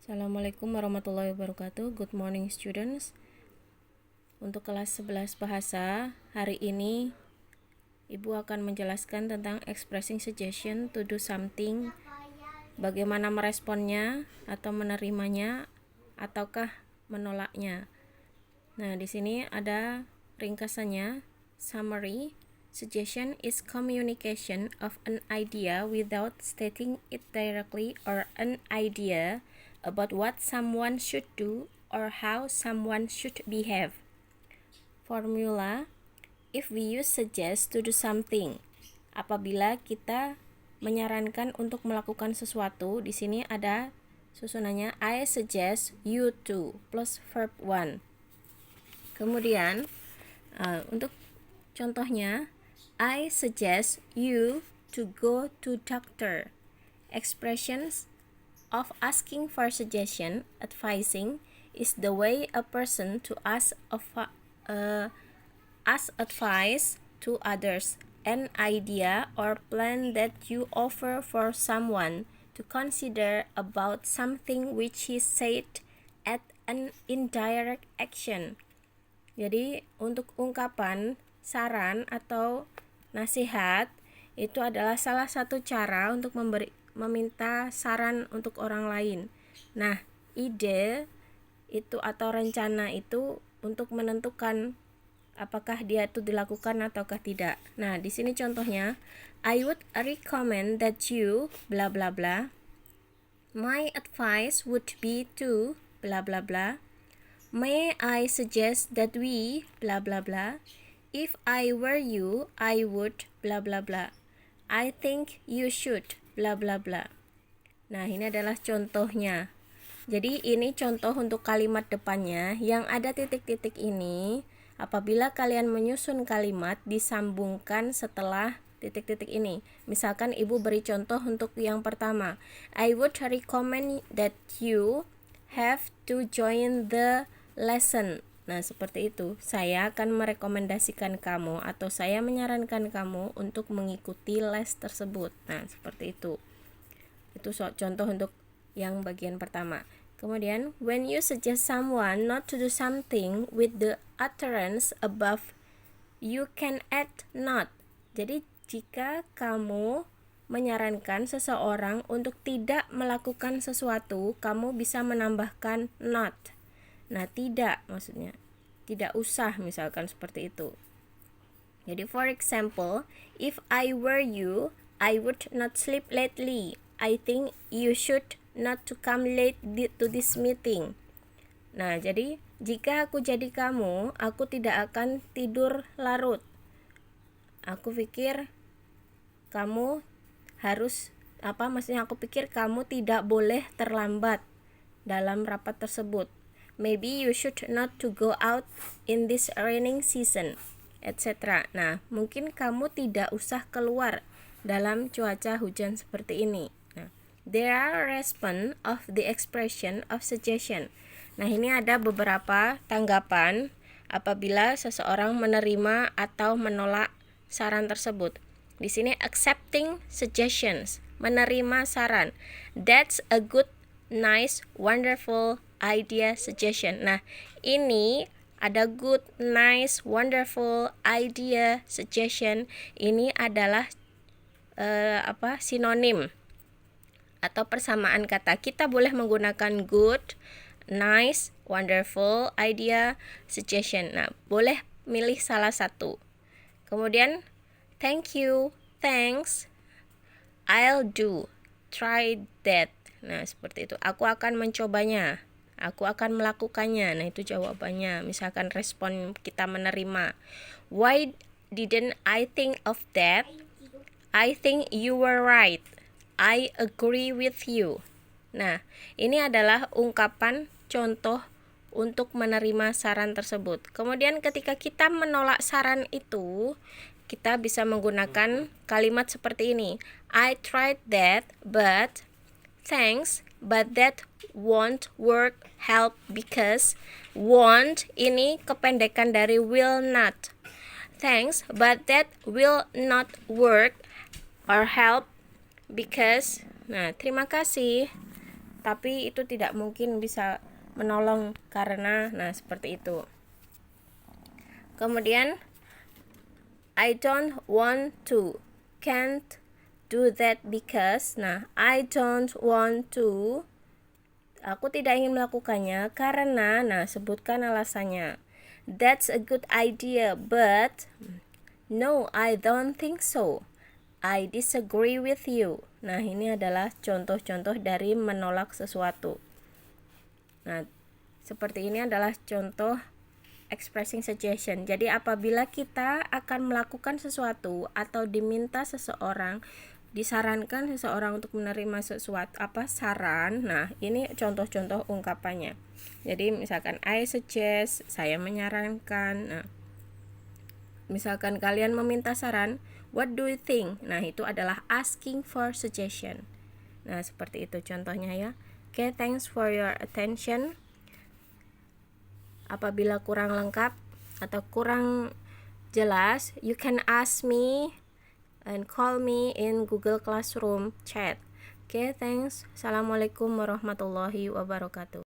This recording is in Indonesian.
Assalamualaikum warahmatullahi wabarakatuh. Good morning students. Untuk kelas 11 bahasa, hari ini Ibu akan menjelaskan tentang expressing suggestion to do something, bagaimana meresponnya atau menerimanya ataukah menolaknya. Nah, di sini ada ringkasannya, summary. Suggestion is communication of an idea without stating it directly or an idea about what someone should do or how someone should behave. Formula: if we use suggest to do something, apabila kita menyarankan untuk melakukan sesuatu, di sini ada susunannya I suggest you to plus verb 1. Kemudian untuk contohnya, I suggest you to go to doctor. Expressions of asking for suggestion, advising, is the way a person to ask advice to others, an idea or plan that you offer for someone to consider about something which is said at an indirect action. Jadi untuk ungkapan saran atau nasihat itu adalah salah satu cara untuk meminta saran untuk orang lain. Nah, ide itu atau rencana itu untuk menentukan apakah dia itu dilakukan ataukah tidak. Nah, di sini contohnya, I would recommend that you bla bla bla. My advice would be to bla bla bla. May I suggest that we bla bla bla. If I were you, I would bla bla bla. I think you should bla bla bla. Nah, ini adalah contohnya. Jadi ini contoh untuk kalimat depannya yang ada titik-titik ini. Apabila kalian menyusun kalimat disambungkan setelah titik-titik ini. Misalkan ibu beri contoh untuk yang pertama. I would recommend that you have to join the lesson. Nah, seperti itu. Saya akan merekomendasikan kamu atau saya menyarankan kamu untuk mengikuti les tersebut. Nah, seperti itu. Itu contoh untuk yang bagian pertama. Kemudian, when you suggest someone not to do something with the utterance above, you can add not. Jadi, jika kamu menyarankan seseorang untuk tidak melakukan sesuatu, kamu bisa menambahkan not. Nah, tidak maksudnya tidak usah, misalkan seperti itu. Jadi for example, if I were you, I would not sleep lately. I think you should not to come late to this meeting. Nah, jadi jika aku jadi kamu, aku tidak akan tidur larut. Aku pikir kamu harus aku pikir kamu tidak boleh terlambat dalam rapat tersebut. Maybe you should not to go out in this raining season, etc. Nah, mungkin kamu tidak usah keluar dalam cuaca hujan seperti ini. Nah, there are response of the expression of suggestion. Nah, ini ada beberapa tanggapan apabila seseorang menerima atau menolak saran tersebut. Di sini accepting suggestions, menerima saran. That's a good, nice, wonderful idea, suggestion. Nah, ini ada good, nice, wonderful, idea, suggestion. Ini adalah sinonim atau persamaan kata. Kita boleh menggunakan good, nice, wonderful, idea, suggestion. Nah, boleh milih salah satu. Kemudian thank you, thanks, I'll do, try that. Nah, seperti itu. Aku akan mencobanya. Aku akan melakukannya. Nah, itu jawabannya. Misalkan respon kita menerima. Why didn't I think of that? I think you were right. I agree with you. Nah, ini adalah ungkapan contoh untuk menerima saran tersebut. Kemudian ketika kita menolak saran itu, kita bisa menggunakan kalimat seperti ini. I tried that, but thanks, but that won't work. Help, because won't ini kependekan dari will not. Thanks, but that will not work or help because. Nah, terima kasih, tapi itu tidak mungkin bisa menolong karena seperti itu. Kemudian I don't want to, can't do that because. I don't want to, aku tidak ingin melakukannya karena. Sebutkan alasannya. That's a good idea, but no, I don't think so. I disagree with you. Ini adalah contoh-contoh dari menolak sesuatu. Seperti ini adalah contoh expressing suggestion. Jadi apabila kita akan melakukan sesuatu atau diminta seseorang, disarankan seseorang untuk menerima sesuatu saran, ini contoh-contoh ungkapannya. Jadi misalkan I suggest, saya menyarankan. Misalkan kalian meminta saran, what do you think? Itu adalah asking for suggestion. Seperti itu contohnya ya. Okay, thanks for your attention. Apabila kurang lengkap atau kurang jelas, you can ask me and call me in Google Classroom chat. Okay, thanks. Assalamualaikum warahmatullahi wabarakatuh.